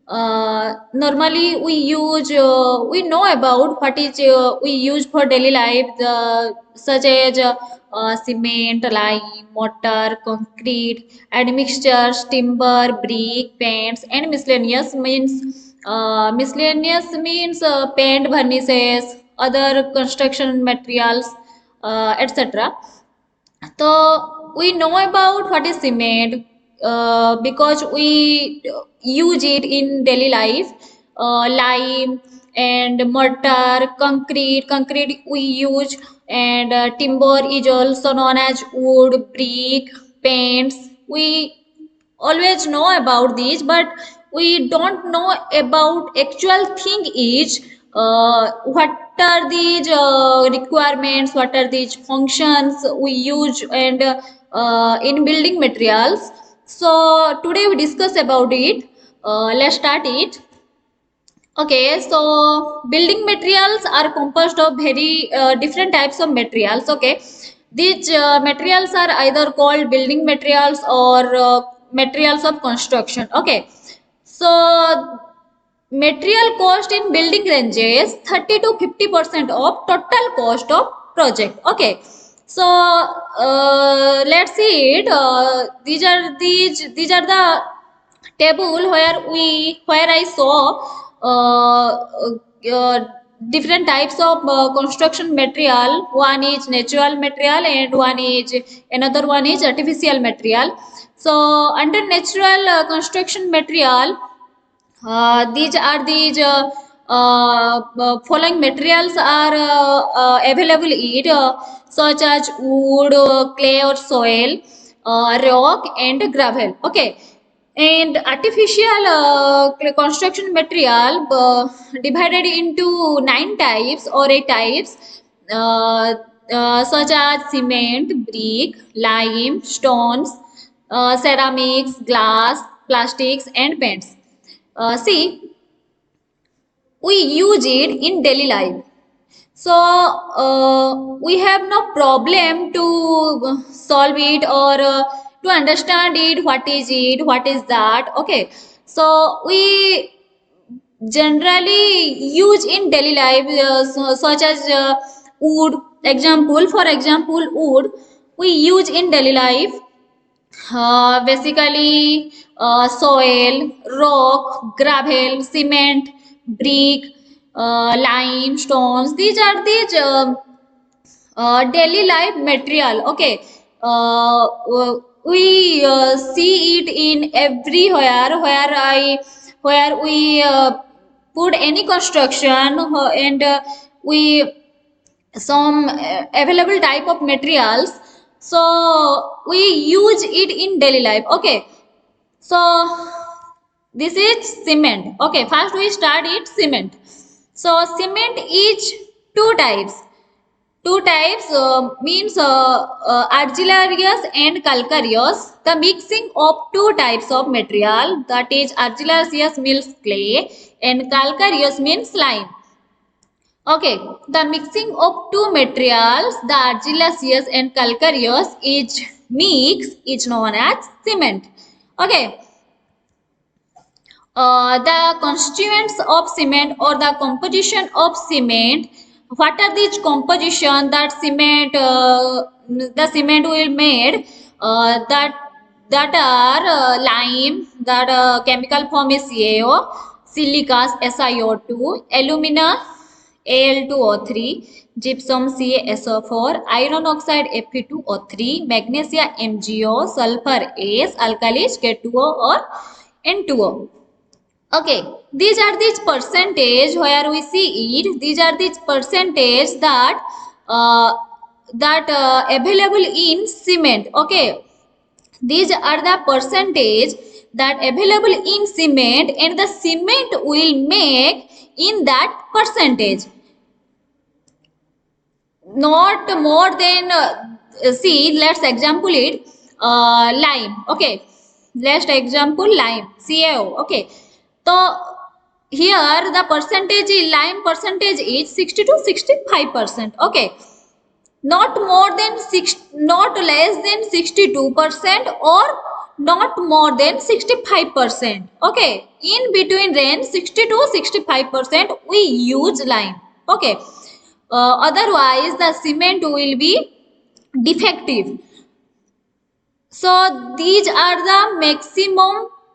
Normally we know about what is we use for daily life, such as cement, lime, mortar, concrete, and mixtures, timber, brick, paints, and miscellaneous means paint, varnishes, other construction materials, etc. So we know about what is cement because we use it in daily life. Lime and mortar, concrete we use, and timber is also known as wood, brick, paints. We always know about these, but we don't know about actual thing is what are these requirements, what are these functions we use, and in building materials. So today we discuss about it. Let's start it. Okay, so building materials are composed of very different types of materials. Okay, these materials are either called building materials or materials of construction. Okay, so material cost in building ranges 30 to 50% of total cost of project. Okay, so let's see it. These are the table where I saw different types of construction material. One is natural material and another one is artificial material. So under natural construction material, these following materials are available in such as wood, clay or soil, rock and gravel. Okay, and artificial construction material divided into 9 types or 8 types, such as cement, brick, lime, stones, ceramics, glass, plastics, and paints. See, we use it in daily life. So we have no problem to solve it or to understand it. What is it? What is that? Okay. So we generally use in daily life, such as wood. For example, wood we use in daily life. Basically, soil, rock, gravel, cement, brick, lime, stones. These are daily life material. Okay, we see it in everywhere where we put any construction, and we some available type of materials, so we use it in daily life. Okay, so this is cement. Okay, first we start it cement. So cement is two types means argillaceous and calcareous. The mixing of two types of material, that is argillaceous means clay and calcareous means lime. Okay, the mixing of two materials, the argillaceous and calcareous, is known as cement. Okay, the constituents of cement or the composition of cement. What are these composition that the cement will made? That are lime, that chemical form is CaO, silicas SiO2, alumina Al2O3, gypsum CaSO4, iron oxide Fe2O3, magnesia MgO, sulfur S, alkalis K2O or N2O. Okay, these are these percentage where we see it. These are these percentage that available in cement. Okay, these are the percentage that available in cement, and the cement will make in that percentage. Not more than see. Let's example it. Lime. Okay, let's example lime CaO. Okay, so here the percentage is lime percentage is 60 to 65%. Okay, not more than not less than 62% or not more than 65%. Okay, in between range 60 to 65% we use lime. Okay, otherwise the cement will be defective. So these are the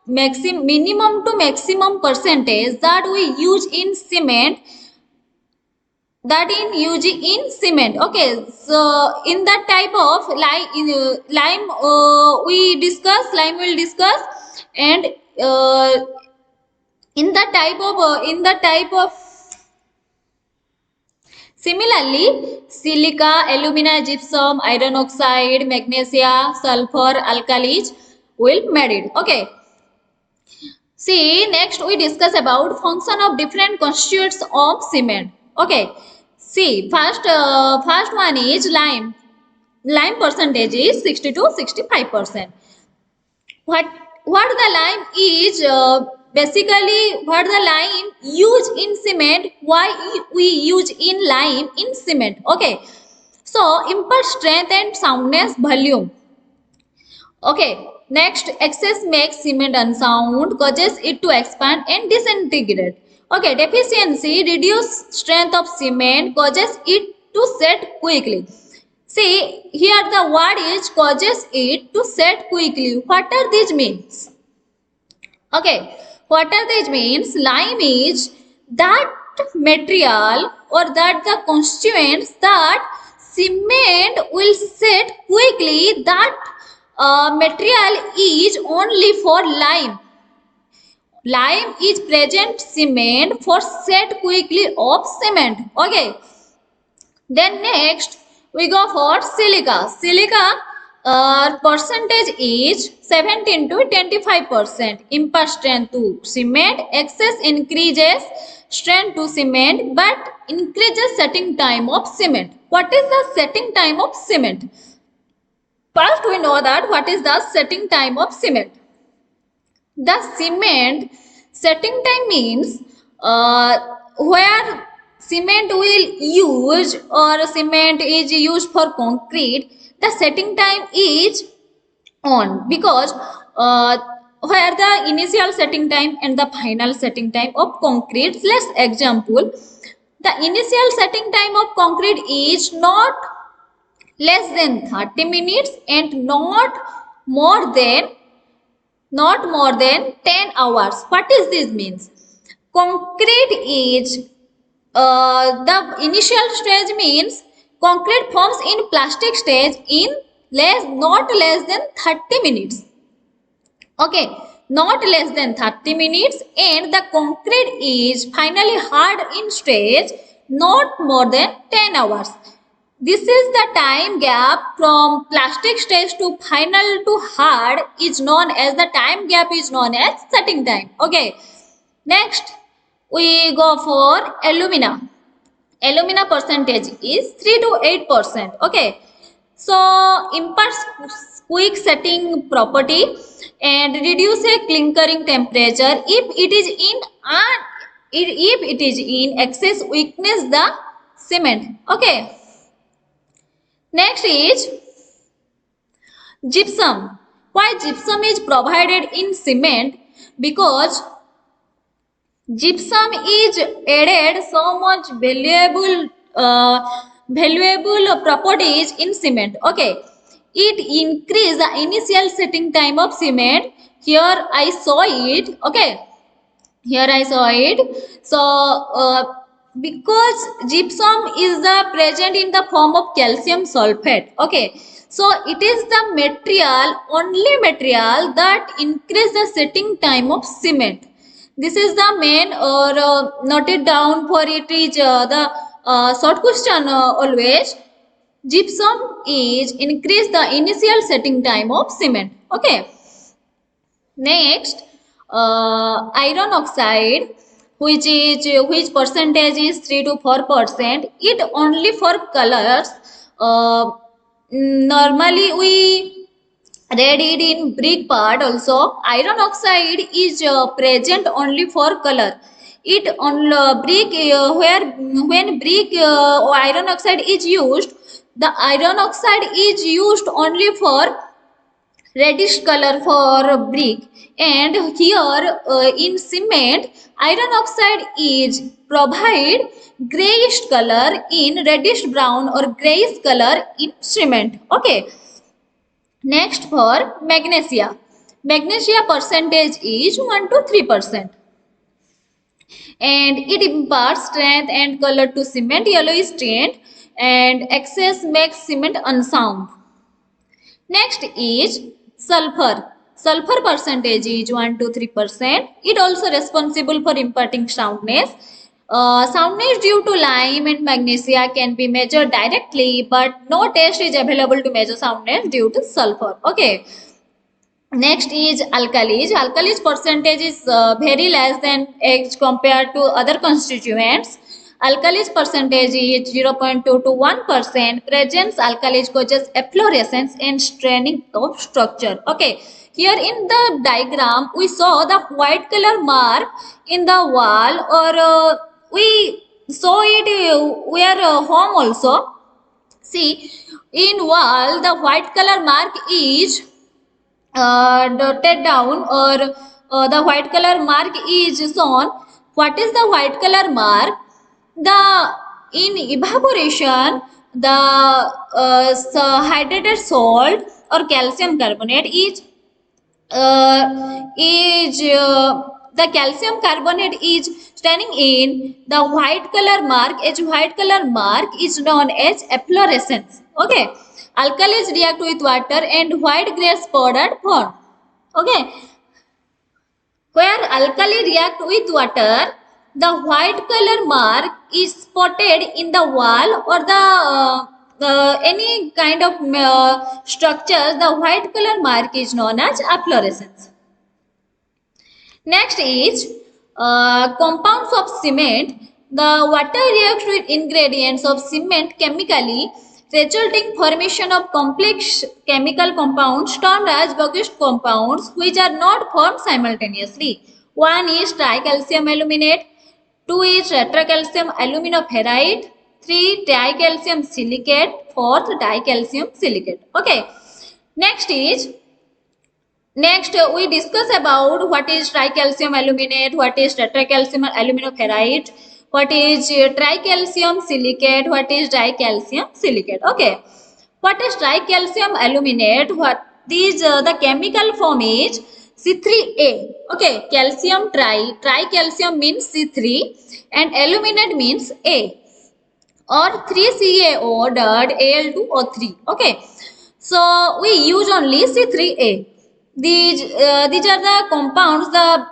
minimum to maximum percentage that we use in cement, okay. So in that type of lime lime will discuss. And in the type of similarly, silica, alumina, gypsum, iron oxide, magnesia, sulfur, alkalis will made it. Okay. See, next we discuss about function of different constituents of cement. Okay. See, first one is lime. Lime percentage is 60 to 65%. What the lime is, basically what the lime use in cement, why we use in lime in cement. Okay, so impart strength and soundness, volume. Okay, next, excess makes cement unsound, causes it to expand and disintegrate. Okay, deficiency reduce strength of cement, causes it to set quickly. See, here the word is causes it to set quickly. What are these means? Okay, what are these means? Lime is that material or that the constituents that cement will set quickly. That material is only for lime. Lime is present cement for set quickly of cement. Okay. Then next we go for silica. Silica percentage is 17 to 25%. Impart strength to cement. Excess increases strength to cement but increases setting time of cement. What is the setting time of cement? First we know that what is the setting time of cement. The cement setting time means where cement will use or cement is used for concrete, the setting time is on, because where the initial setting time and the final setting time of concrete. Let's example, the initial setting time of concrete is not less than 30 minutes and not more than 10 hours. What is this means? Concrete is the initial stage means concrete forms in plastic stage in not less than 30 minutes. Okay, not less than 30 minutes, and the concrete is finally hard in stage not more than 10 hours. This is the time gap from plastic stage to final to hard is known as the time gap is known as setting time. Okay. Next, we go for alumina. Alumina percentage is 3 to 8%. Okay. So, imparts quick setting property and reduce a clinkering temperature if it is in excess weakness the cement. Okay. Next is gypsum. Why gypsum is provided in cement? Because gypsum is added so much valuable properties in cement. Okay, it increase the initial setting time of cement. Here I saw it. Okay, here I saw it. So because gypsum is the present in the form of calcium sulfate. Okay, so it is the only material that increase the setting time of cement. This is the main or noted down for it is the short question always. Gypsum is increase the initial setting time of cement. Okay. Next, iron oxide, which percentage is 3 to 4%. It only for colors. Normally we read it in brick part also. Iron oxide is present only for color. It on brick when brick or iron oxide is used, the iron oxide is used only for reddish color for brick, and here in cement iron oxide is provide grayish color in reddish brown or grayish color in cement. Okay, next for magnesia. Magnesia percentage is 1 to 3%, and it imparts strength and color to cement yellowish tint, and excess makes cement unsound. Next is sulfur. Sulfur percentage is 1 to 3%. It also responsible for imparting soundness. Soundness due to lime and magnesia can be measured directly, but no test is available to measure soundness due to sulfur. Okay. Next is alkalis. Alkalis percentage is very less than as compared to other constituents. Alkalis percentage is 0.2 to 1%. Presence alkalis causes efflorescence and straining of structure. Okay. Here in the diagram, we saw the white color mark in the wall, or we saw it where home also. See, in wall, the white color mark is dotted down, or the white color mark is shown. What is the white color mark? The in evaporation, the hydrated salt or calcium carbonate the calcium carbonate is standing in the white color mark. As white color mark is known as efflorescence. Okay, alkalis react with water and white grass powder form. Okay, where alkali react with water, the white color mark is spotted in the wall or the any kind of structures. The white color mark is known as efflorescence. Next is compounds of cement. The water reacts with ingredients of cement chemically, resulting formation of complex chemical compounds termed as Bogish compounds, which are not formed simultaneously. One is tricalcium aluminate, two is tetracalcium aluminoferrite, three dicalcium silicate, fourth dicalcium silicate. Okay. Next, we discuss about what is tricalcium aluminate, what is tetracalcium aluminoferrite, what is tricalcium silicate, what is dicalcium silicate. Okay, what is tricalcium aluminate? What these the chemical form is C3A. Okay, calcium tricalcium means C3, and aluminate means A, or 3CaO dot Al2O3. Okay, so we use only C3A. These are the compounds, the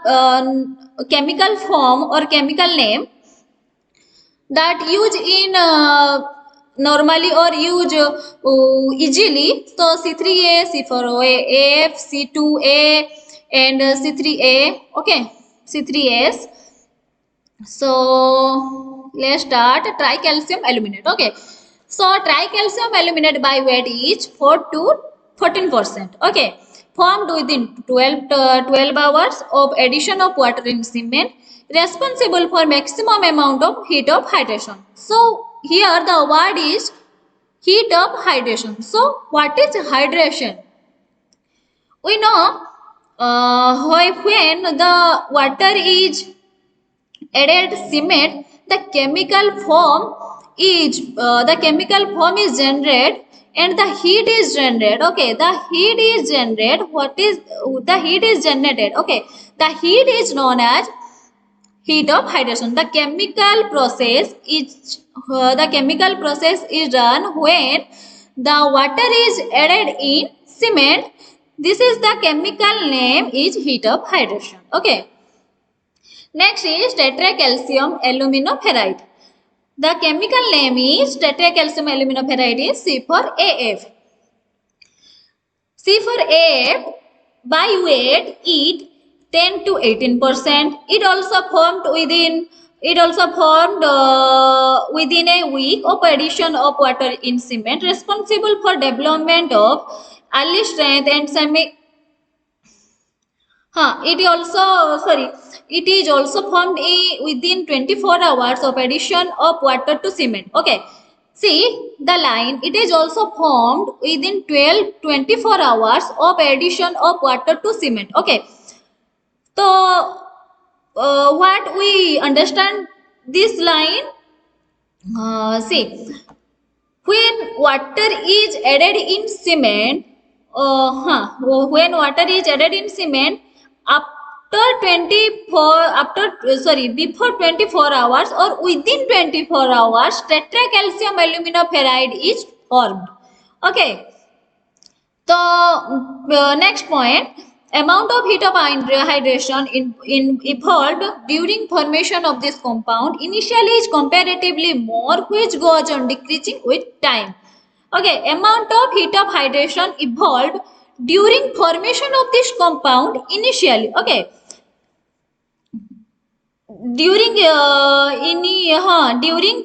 chemical form or chemical name that use in normally or use easily. So C3A, C4A, F, C2A, and C3A. Okay, C3As. So let's start tricalcium aluminate. Okay, so tricalcium aluminate by weight is 4 to 14%. Okay, formed within 12 hours of addition of water in cement, responsible for maximum amount of heat of hydration. So here the word is heat of hydration. So what is hydration? We know when the water is added cement, the chemical form is generated and the heat is generated. Okay, the heat is generated. What is the heat is generated? Okay, the heat is known as heat of hydration. The chemical process is done when the water is added in cement. This is the chemical name is heat of hydration. Okay. Next is tetracalcium aluminoferrite. The chemical name is tetracalcium aluminoferrite is C4AF. C4AF by weight is 10 to 18%. It also formed within a week of addition of water in cement, responsible for development of early strength and it is also formed within 24 hours of addition of water to cement. Okay, See the line, it is also formed within 12-24 hours of addition of water to cement. Okay, so what we understand this line, see, when water is added in cement, when water is added in cement after 24 after sorry before 24 hours or within 24 hours, tetracalcium aluminoferride is formed. Okay, so next point, amount of heat of hydration in evolved during formation of this compound initially is comparatively more, which goes on decreasing with time. Okay, amount of heat of hydration evolved during formation of this compound initially. Okay, during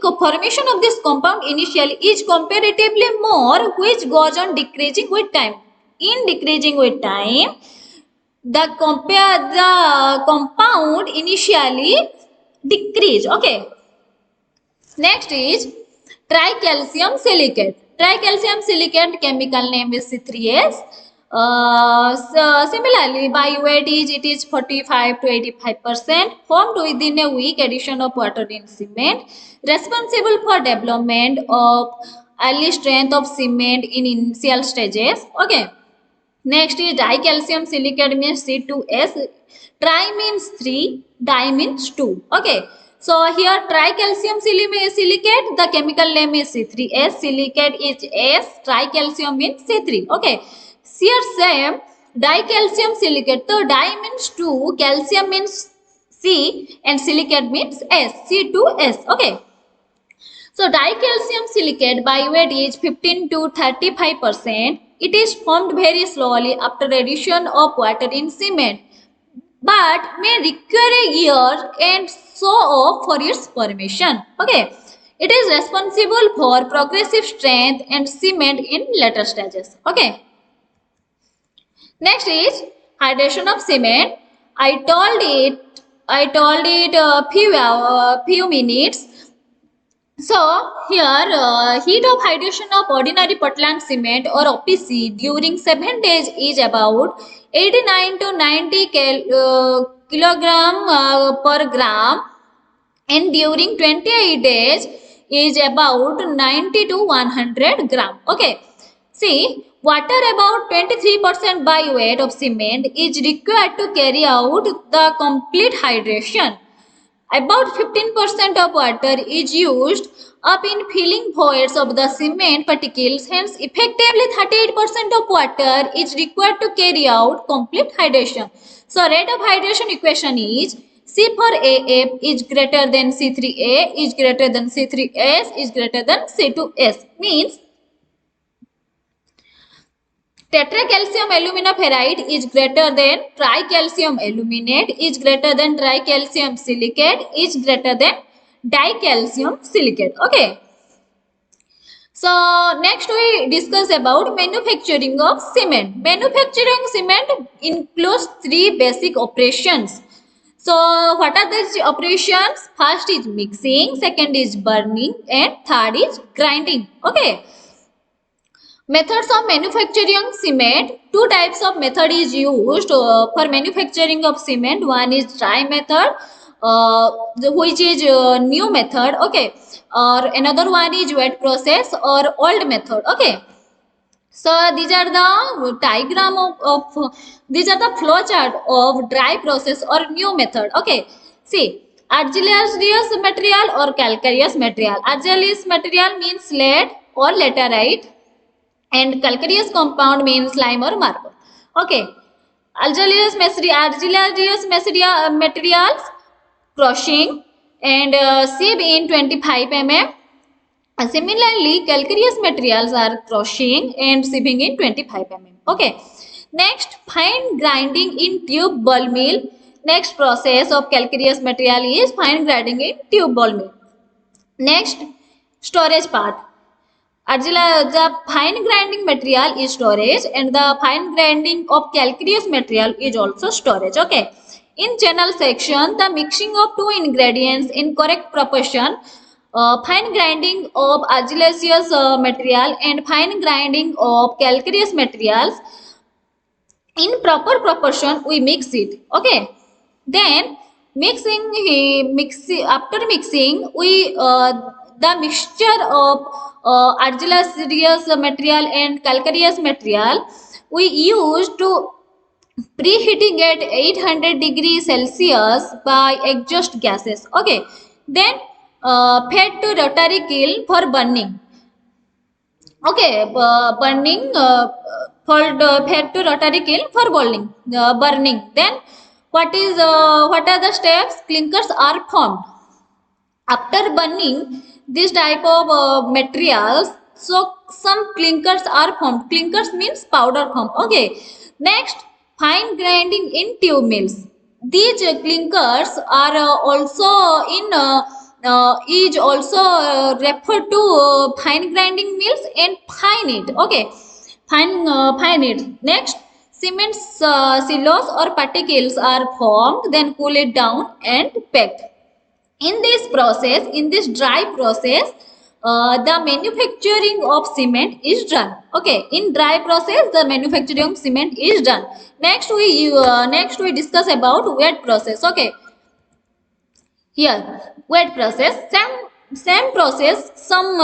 formation of this compound initially is comparatively more, which goes on decreasing with time. In decreasing with time, the compound initially decrease. Okay, next is tricalcium silicate. Tricalcium silicate chemical name is C3S. Similarly, by weight it is 45 to 85%, formed within a weak addition of water in cement, responsible for development of early strength of cement in initial stages. Okay. Next is dicalcium silicate means C2S. Tri means 3, di means 2. Okay. So here tricalcium silicate, the chemical name is C3S, silicate is S, tricalcium means C3. Okay. Here same dicalcium silicate. So di means 2, calcium means C and silicate means S, C2S. Okay. So dicalcium silicate by weight is 15 to 35%. It is formed very slowly after addition of water in cement, but may require a year and so off for its formation. Okay. It is responsible for progressive strength and cement in later stages. Okay. Next is hydration of cement. I told it few minutes. So here heat of hydration of ordinary Portland cement or OPC during 7 days is about 89 to 90 kilogram per gram, and during 28 days is about 90 to 100 gram. Okay, see, water about 23% by weight of cement is required to carry out the complete hydration. About 15% of water is used up in filling voids of the cement particles. Hence, effectively 38% of water is required to carry out complete hydration. So, rate of hydration equation is C for AF is greater than C3A is greater than C3S is greater than C2S. Means tetracalcium aluminoferride is greater than tricalcium aluminate is greater than tricalcium silicate is greater than dicalcium silicate. Okay. So next we discuss about manufacturing of cement. Manufacturing cement includes 3 basic operations. So what are these operations? First is mixing, second is burning, and third is grinding. Okay. Methods of manufacturing cement. 2 types of method is used for manufacturing of cement. One is dry method, which is new method. Okay, or another one is wet process or old method. Okay. So these are the diagram of these are the flow chart of dry process or new method. Okay. See, argillaceous material or calcareous material. Argillaceous material means slate or laterite, and calcareous compound means lime or marble. Okay. Argillaceous materials crushing and sieve in 25 mm. Similarly, calcareous materials are crushing and sieving in 25 mm. Okay. Next, fine grinding in tube ball mill. Next process of calcareous material is fine grinding in tube ball mill. Next, storage part. The fine grinding material is storage, and the fine grinding of calcareous material is also storage. Okay. In channel section, the mixing of 2 ingredients in correct proportion fine grinding of argillaceous material and fine grinding of calcareous materials in proper proportion. We mix it. Okay, then after mixing we the mixture of argillaceous material and calcareous material we use to preheating at 800 degrees Celsius by exhaust gases. Okay, then fed to rotary kiln for burning. Okay, burning for fed to rotary kiln for burning. Then what are the steps? Clinkers are formed after burning this type of materials. So some clinkers are formed. Clinkers means powder form. Okay, next fine grinding in tube mills. These clinkers are also in is also referred to fine grinding mills and fine it. Okay, fine it. Next, cement silos or particles are formed, then cool it down and packed. In this dry process, the manufacturing of cement is done. Okay, in dry process the manufacturing of cement is done. Next we discuss about wet process. Okay, here wet process, same process, some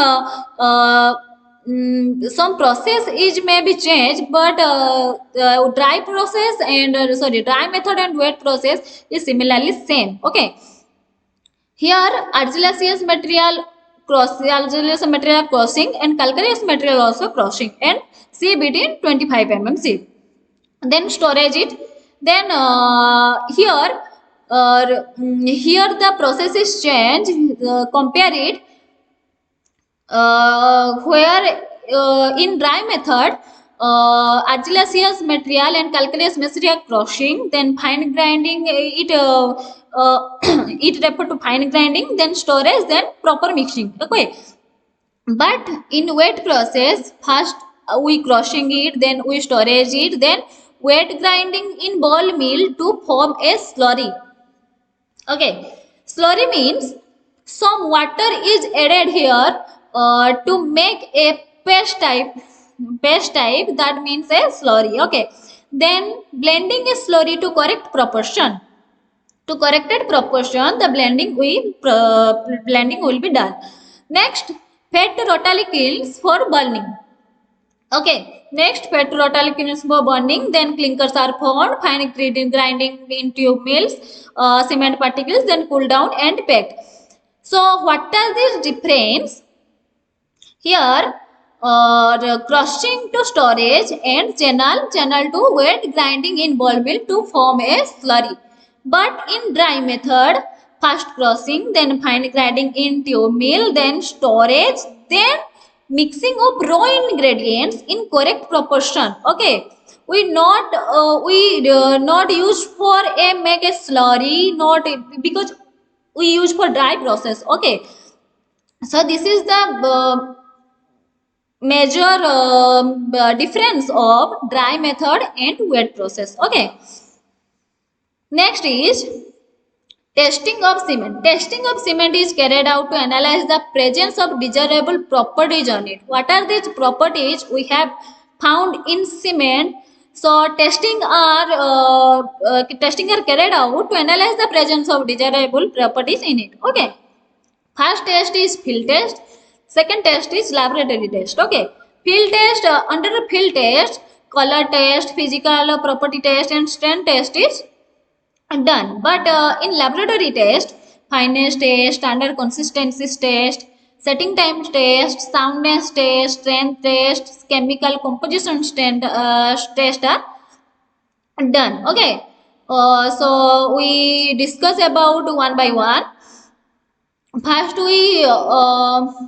process is may be changed, but dry process and dry method and wet process is similarly same. Okay, here argillaceous material crossing and calcareous material also crossing and C between 25 mm. Then storage it. Then here the process is changed. Compare it where in dry method argillaceous material and calcareous material crushing, then fine grinding it refer to fine grinding, then storage, then proper mixing. Okay, but in wet process first we crushing it, then we storage it, then wet grinding in ball mill to form a slurry. Okay, slurry means some water is added here to make a paste type, that means a slurry. Okay, then blending a slurry to correct proportion. To corrected proportion, the blending will be done. Next, fed rotary kilns for burning. Okay, next fed rotary kilns for burning. Then clinkers are formed, fine grinding in tube mills, cement particles, then cool down and packed. So, what are these difference? Here, crushing to storage and channel to wet grinding in ball mill to form a slurry. But in dry method, first crushing, then fine grinding in tube mill, then storage, then mixing of raw ingredients in correct proportion. Okay, we not use for a make a slurry, not because we use for dry process. Okay, so this is the major difference of dry method and wet process. Okay, next is testing of cement. Testing of cement is carried out to analyze the presence of desirable properties on it. What are these properties we have found in cement? So testing are carried out to analyze the presence of desirable properties in it. Okay, first test is field test. Second test is laboratory test. Okay, field test, under field test, color test, physical property test and strength test is done. But in laboratory test, fineness test, standard consistency test, setting time test, soundness test, strength test, chemical composition test are done. Okay, so we discuss about one by one. First we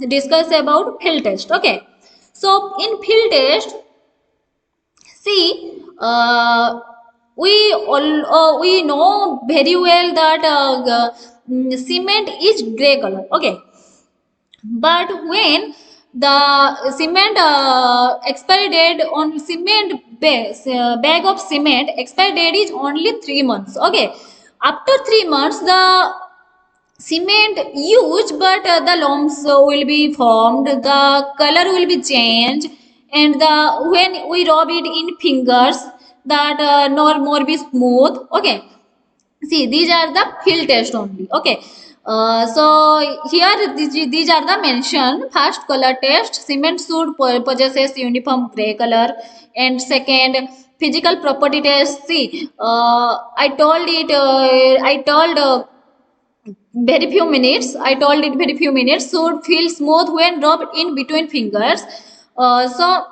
discuss about field test. Okay, so in field test, see, we know very well that cement is gray color. Okay, but when the cement expiry date on cement bag of cement expiry date is only 3 months. Okay, after 3 months the cement used, but the lumps will be formed, the color will be changed, and the when we rub it in fingers, that nor more be smooth. Okay, see, these are the field test only. Okay, so here these are the mention. First, color test: cement should possesses uniform gray color. And second, physical property test. See, I told very few minutes, I told it very few minutes, should feel smooth when rubbed in between fingers. So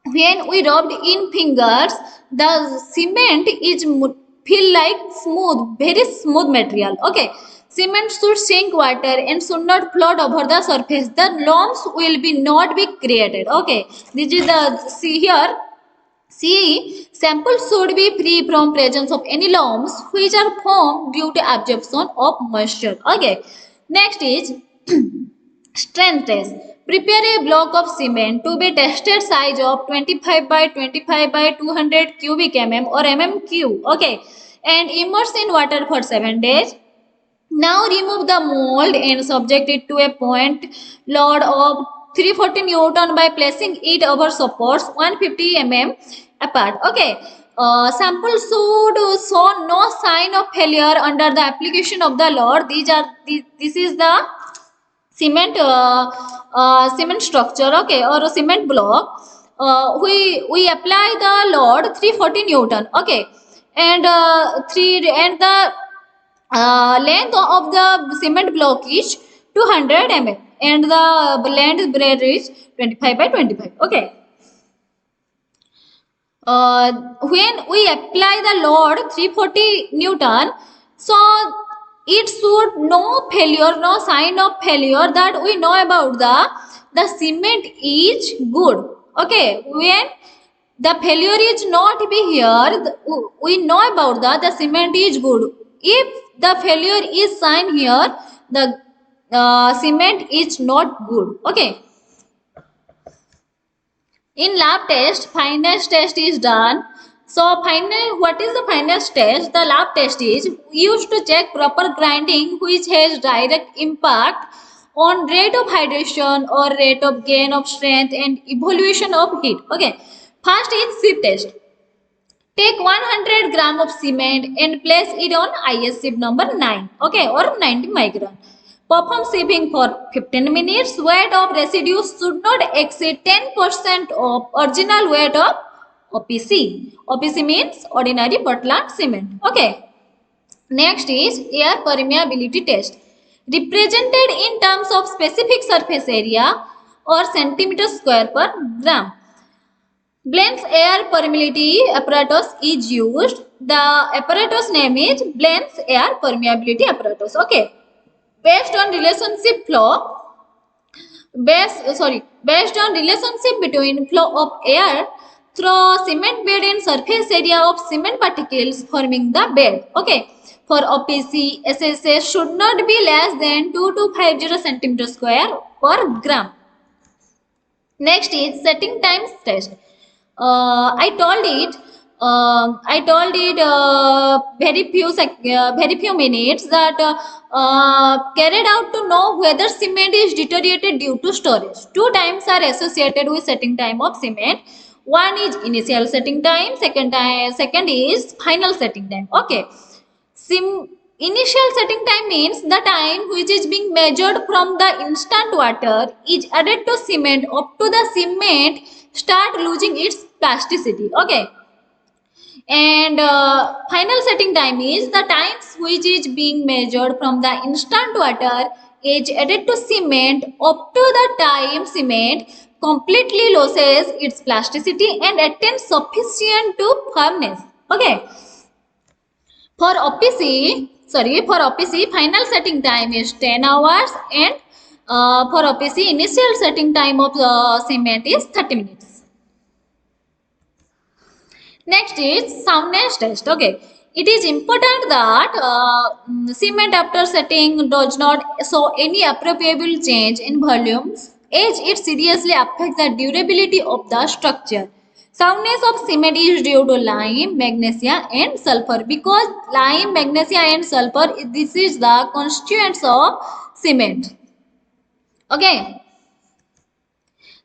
when we rubbed in fingers, the cement is feel like smooth, very smooth material. Okay, cement should sink water and should not float over the surface. The lumps will be not be created. Okay, this is the, see here, C. Samples should be free from presence of any lumps which are formed due to absorption of moisture. Okay. Next is strength test. Prepare a block of cement to be tested size of 25 by 25 by 200 cubic mm or mm cube. Okay. And immerse in water for 7 days. Now remove the mold and subject it to a point load of 340 Newton by placing it over supports 150 mm apart. Okay. Sample should show no sign of failure under the application of the load. This is the cement structure. Okay, or a cement block. We apply the load 340 Newton. Okay, and the length of the cement block is 200 mm and the length breadth is 25 by 25. Okay. When we apply the load 340 Newton, so it should no failure, no sign of failure, that we know about the cement is good. Okay, when the failure is not be here, we know about the cement is good. If the failure is sign here, the cement is not good. Okay. In lab test, finesse test is done. So what is the finesse test? The lab test is used to check proper grinding, which has direct impact on rate of hydration or rate of gain of strength and evolution of heat. Okay. First is sieve test. Take 100 gram of cement and place it on IS sieve number 9. Okay, or 90 micron. Perform sieving for 15 minutes. Weight of residues should not exceed 10% of original weight of OPC. OPC means ordinary Portland cement. Okay. Next is air permeability test. Represented in terms of specific surface area or centimeter square per gram. Blends air permeability apparatus is used. The apparatus name is Blends air permeability apparatus. Okay. Based on relationship between flow of air through cement bed and surface area of cement particles forming the bed. Okay. For OPC, SSS should not be less than 2250 centimeter square per gram. Next is setting times test. I told it very few minutes, that carried out to know whether cement is deteriorated due to storage. Two times are associated with setting time of cement. One is initial setting time. Second is final setting time. Okay. Initial setting time means the time which is being measured from the instant water is added to cement up to the cement start losing its plasticity. Okay. And final setting time is the times which is being measured from the instant water is added to cement up to the time cement completely loses its plasticity and attains sufficient to firmness. Okay. For OPC, final setting time is 10 hours, and for OPC, initial setting time of cement is 30 minutes. Next is soundness test. Okay. It is important that cement after setting does not show any appreciable change in volumes, as it seriously affects the durability of the structure. Soundness of cement is due to lime, magnesia and sulfur, because lime, magnesia and sulfur, this is the constituents of cement. Okay.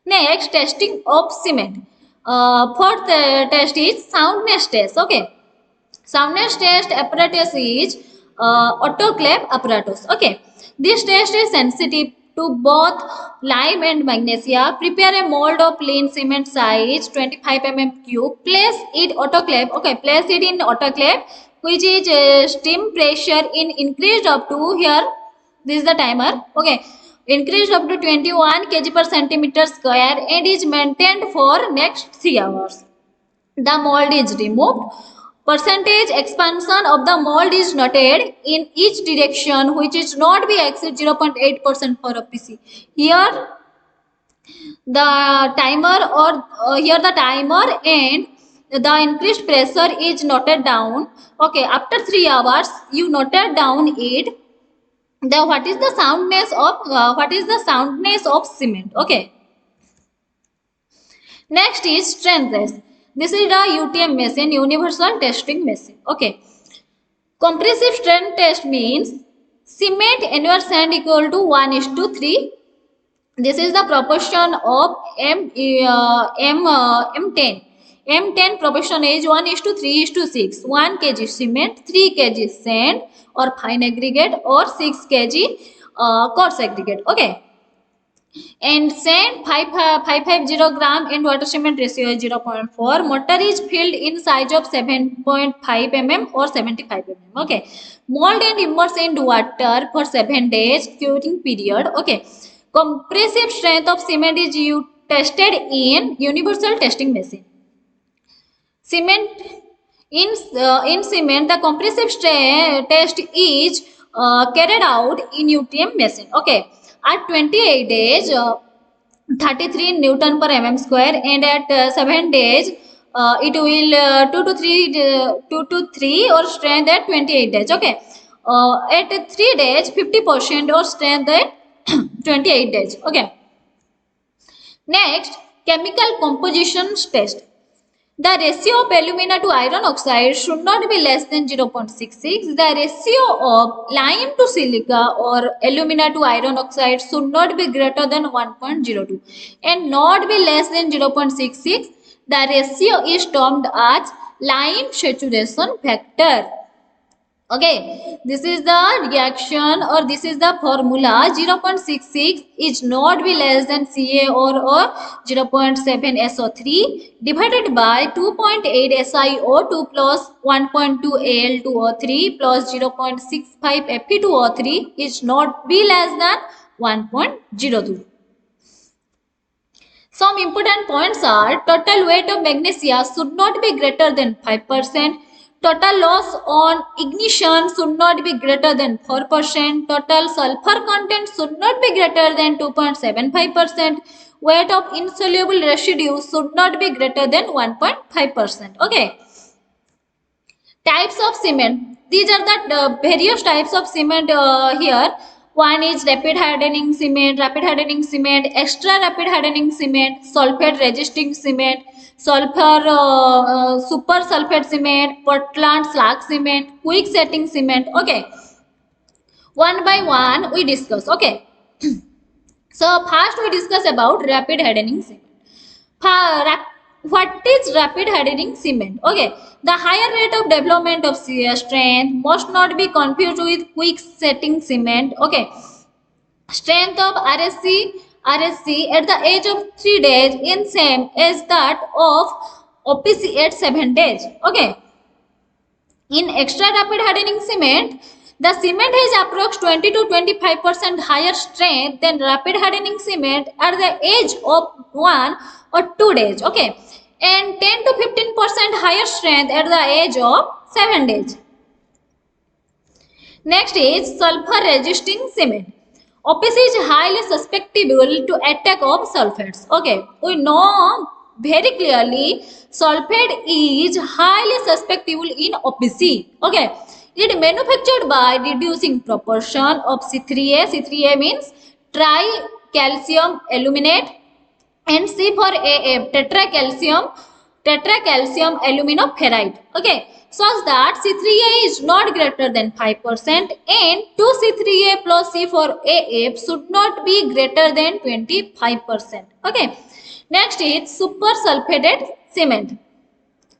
Next, testing of cement. Fourth test is soundness test. Okay. Soundness test apparatus is autoclave apparatus. Okay. This test is sensitive to both lime and magnesia. Prepare a mold of plain cement size 25 mm cube. Place it autoclave. Okay. Place it in autoclave, which is steam pressure in increased up to here. This is the timer. Okay. Increased up to 21 kg per centimeter square and is maintained for next 3 hours. The mold is removed. Percentage expansion of the mold is noted in each direction, which is not be exceed 0.8% for OPC. Here the timer here the timer and the increased pressure is noted down. Okay, after 3 hours you noted down it. The what is the soundness of cement. Okay. Next is strength test. This is the UTM machine, universal testing machine. Okay. Compressive strength test means cement annual sand equal to 1:3. This is the proportion of M10. M10 proportion is 1:3:6. 1 kg cement, 3 kg sand or fine aggregate, or 6 kg coarse aggregate. Okay. And sand 550 gram and water cement ratio is 0.4. Mortar is filled in size of 7.5 mm or 75 mm. Okay. Mold and immerse in water for 7 days curing period. Okay. Compressive strength of cement is tested in universal testing machine. Cement in cement, the compressive test is carried out in UTM machine. Okay. At 28 days, 33 Newton per mm square, and at 7 days, it will 2 to 3 or strength at 28 days. Okay. At 3 days, 50% or strength at 28 days. Okay. Next, chemical composition test. The ratio of alumina to iron oxide should not be less than 0.66. The ratio of lime to silica or alumina to iron oxide should not be greater than 1.02 and not be less than 0.66. The ratio is termed as lime saturation factor. Okay, this is the reaction or this is the formula. 0.66 is not be less than Ca or 0.7 SO3 divided by 2.8 SiO2 plus 1.2 Al2O3 plus 0.65 Fe2O3 is not be less than 1.02. Some important points are: total weight of magnesia should not be greater than 5%. Total loss on ignition should not be greater than 4%. Total sulfur content should not be greater than 2.75%. Weight of insoluble residues should not be greater than 1.5%. Okay. Types of cement. These are the various types of cement here. One is rapid hardening cement, extra rapid hardening cement, sulfate resisting cement, super sulfate cement, Portland slag cement, quick setting cement. Okay. One by one we discuss. Okay. So first we discuss about rapid hardening cement. What is rapid hardening cement? Okay, the higher rate of development of strength must not be confused with quick setting cement. Okay, strength of RSC at the age of 3 days in same as that of OPC at 7 days. Okay, in extra rapid hardening cement, the cement has approx 20 to 25% higher strength than rapid hardening cement at the age of 1 or 2 days. Okay, and 10 to 15% higher strength at the age of 7 days. Next is sulfur resisting cement. OPC is highly susceptible to attack of sulfates. Okay, we know very clearly sulfate is highly susceptible in OPC. Okay, it manufactured by reducing proportion of C3A. C3A means tricalcium aluminate, and C for AF tetracalcium tetracalcium aluminoferrite, okay, such that C3A is not greater than 5% and 2C3A plus C4AF should not be greater than 25%. Okay. Next is super sulfated cement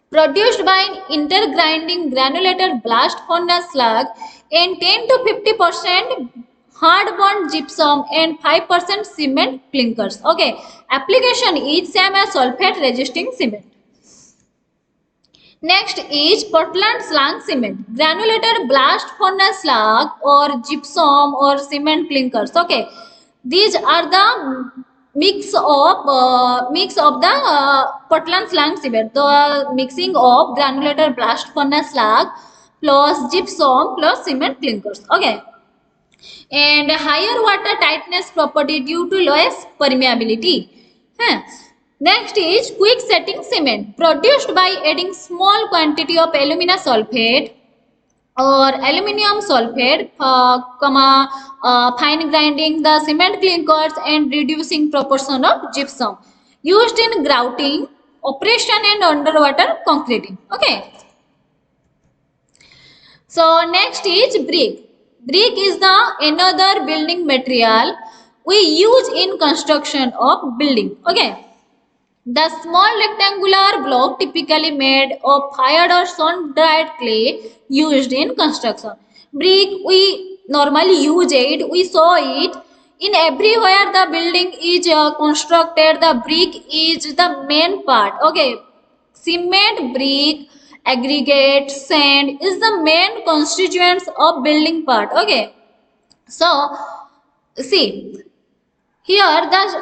produced by an intergrinding granulated blast furnace slag and 10 to 50% hard bond gypsum and 5% cement clinkers. Okay, application is same as sulfate resisting cement. Next is Portland slag cement, granulated blast furnace slag or gypsum or cement clinkers. Okay, these are the mix of the Portland slag cement. The mixing of granulated blast furnace slag plus gypsum plus cement clinkers. Okay, and higher water tightness property due to less permeability. Huh. Next is quick setting cement produced by adding small quantity of alumina sulfate or aluminium sulfate, fine grinding the cement clinkers and reducing proportion of gypsum used in grouting operation and underwater concreting. Okay. So next is brick. Brick is the another building material we use in construction of building. Okay. The small rectangular block typically made of fired or sun-dried clay used in construction. Brick, we normally use it, we saw it. In everywhere the building is constructed, the brick is the main part. Okay, cement, brick, aggregate, sand is the main constituents of building part. Okay, so see here the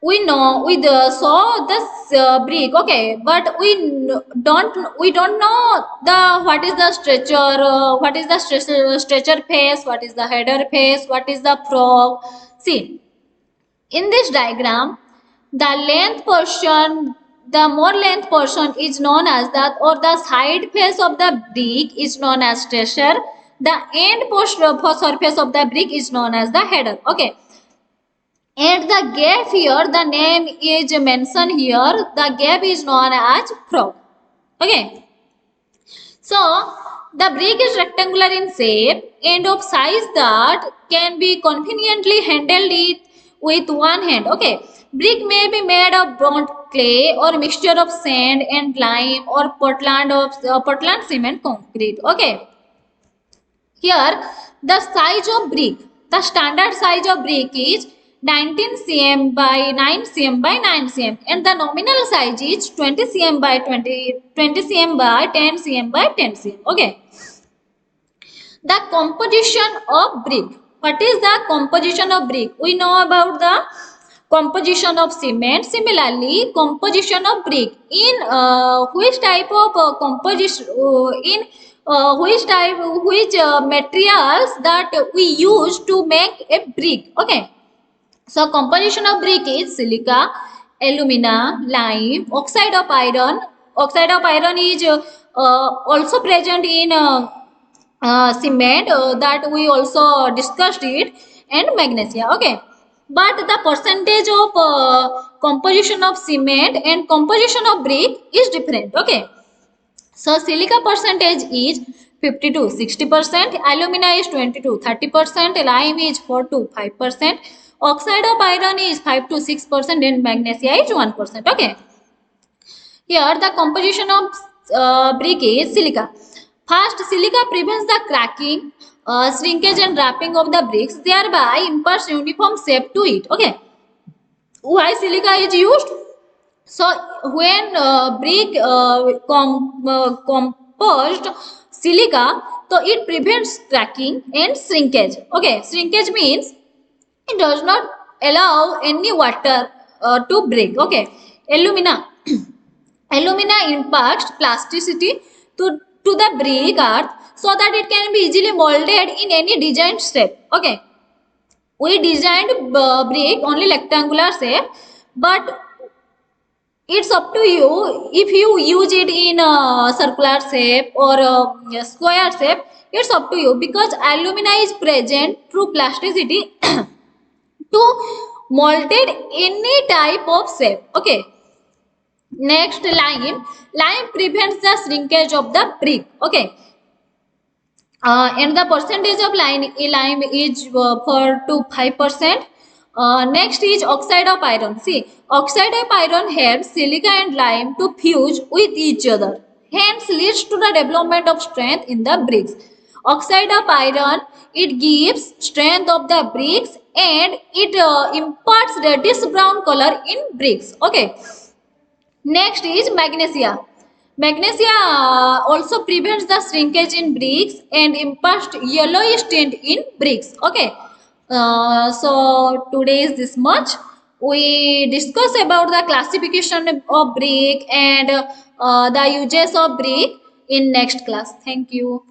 saw this brick, okay, but we don't know the what is the stretcher, what is the stretcher face, what is the header face, what is the frog. See, in this diagram, the length portion, the more length portion is known as that, or the side face of the brick is known as stretcher. The end portion surface of the brick is known as the header. Okay. And the gap here, the name is mentioned here, the gap is known as frog. Okay. So, the brick is rectangular in shape and of size that can be conveniently handled it with one hand. Okay. Brick may be made of burnt clay or mixture of sand and lime or Portland cement concrete. Okay. Here, the size of brick, the standard size of brick is 19 cm by 9 cm by 9 cm and the nominal size is 20 cm by 20 cm by 10 cm by 10 cm. Okay. The composition of brick. What is the composition of brick? We know about the composition of cement. Similarly, composition of brick. In which type of composition, which materials that we use to make a brick. Okay. So composition of brick is silica, alumina, lime, oxide of iron. Oxide of iron is also present in cement that we also discussed it, and magnesia. Okay, but the percentage of composition of cement and composition of brick is different. Okay, so silica percentage is 50 to 60%, alumina is 20 to 30%, lime is 4 to 5%, oxide of iron is 5 to 6% and magnesia is 1%. Okay. Here the composition of brick is silica. First, silica prevents the cracking, shrinkage and wrapping of the bricks, thereby imparts uniform shape to it. Okay. Why silica is used? So when brick composed silica, so it prevents cracking and shrinkage. Okay, shrinkage means it does not allow any water to break. Okay, alumina imparts plasticity to the brick earth so that it can be easily molded in any designed shape. Okay, we designed brick only rectangular shape, but it's up to you if you use it in a circular shape or a square shape. It's up to you because alumina is present through plasticity to molded any type of shape. Okay, Next, lime. Lime prevents the shrinkage of the brick. Okay. And the percentage of lime is 4 to 5%. Next is oxide of iron. See, oxide of iron helps silica and lime to fuse with each other. Hence, leads to the development of strength in the bricks. Oxide of iron, it gives strength of the bricks and it imparts reddish brown color in bricks. Okay. Next is magnesia. Magnesia also prevents the shrinkage in bricks and imparts yellowish tint in bricks. Okay. So today is this much. We discuss about the classification of brick and the uses of brick in next class. Thank you.